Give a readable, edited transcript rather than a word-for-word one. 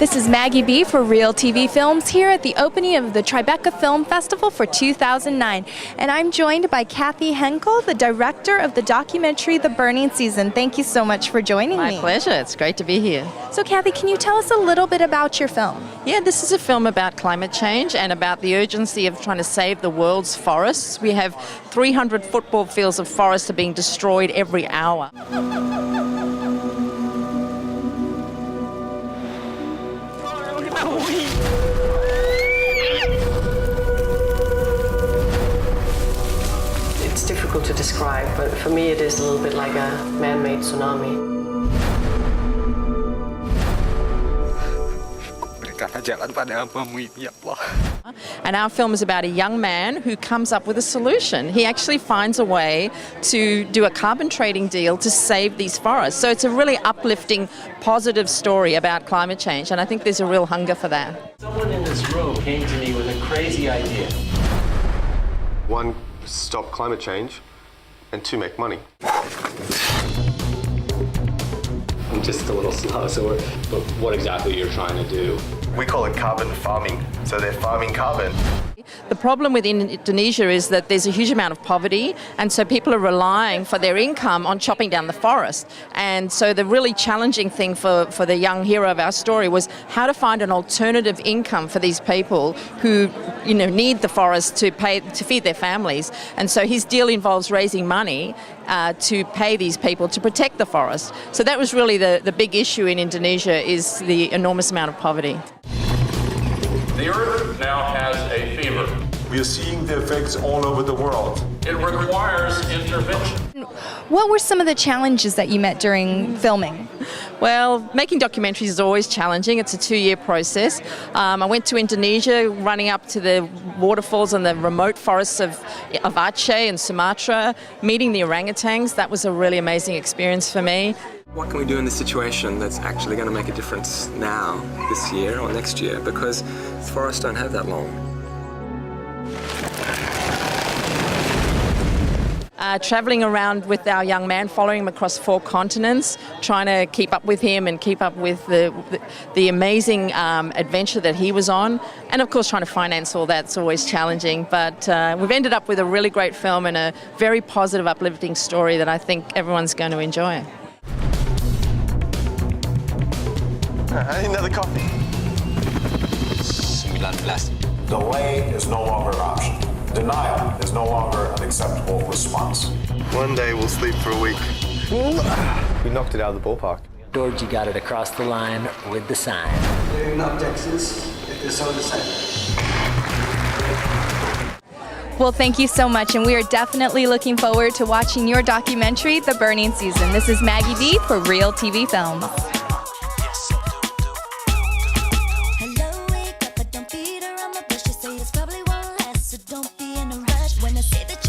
This is Maggie B for Real TV Films here at the opening of the Tribeca Film Festival for 2009. And I'm joined by Cathy Henkel, the director of the documentary The Burning Season. Thank you so much for joining me. My pleasure. It's great to be here. So Cathy, can you tell us a little bit about your film? Yeah, this is a film about climate change and about the urgency of trying to save the world's forests. We have 300 football fields of forests are being destroyed every hour. It's difficult to describe, but for me it is a little bit like a man-made tsunami. And our film is about a young man who comes up with a solution. He actually finds a way to do a carbon trading deal to save these forests. So it's a really uplifting, positive story about climate change, and I think there's a real hunger for that. Someone in this room came to me with a crazy idea. One, stop climate change, and two, make money. I'm just a little slow, but what exactly you're trying to do? We call it carbon farming, so they're farming carbon. The problem with Indonesia is that there's a huge amount of poverty, and so people are relying for their income on chopping down the forest. And so the really challenging thing for the young hero of our story was how to find an alternative income for these people who, need the forest to feed their families. And so his deal involves raising money to pay these people to protect the forest. So that was really the big issue in Indonesia, is the enormous amount of poverty. The Earth now has a fever. We are seeing the effects all over the world. It requires intervention. What were some of the challenges that you met during filming? Well, making documentaries is always challenging. It's a 2-year process. I went to Indonesia, running up to the waterfalls and the remote forests of Aceh and Sumatra, meeting the orangutans. That was a really amazing experience for me. What can we do in this situation that's actually going to make a difference now, this year or next year? Because forests don't have that long. Travelling around with our young man, following him across 4 continents, trying to keep up with him and keep up with the amazing adventure that he was on. And of course, trying to finance all that's always challenging. But we've ended up with a really great film and a very positive, uplifting story that I think everyone's going to enjoy. I need another coffee. 19. Delay is no longer an option. Denial is no longer an acceptable response. One day we'll sleep for a week. We knocked it out of the ballpark. Georgie got it across the line with the sign. Clearing up Texas, it is on the side. Well, thank you so much, and we are definitely looking forward to watching your documentary, The Burning Season. This is Maggie B for Real TV Films. Hello, wake up, but don't beat around the bush. You say it's probably won't last, so don't be in a rush. When I say that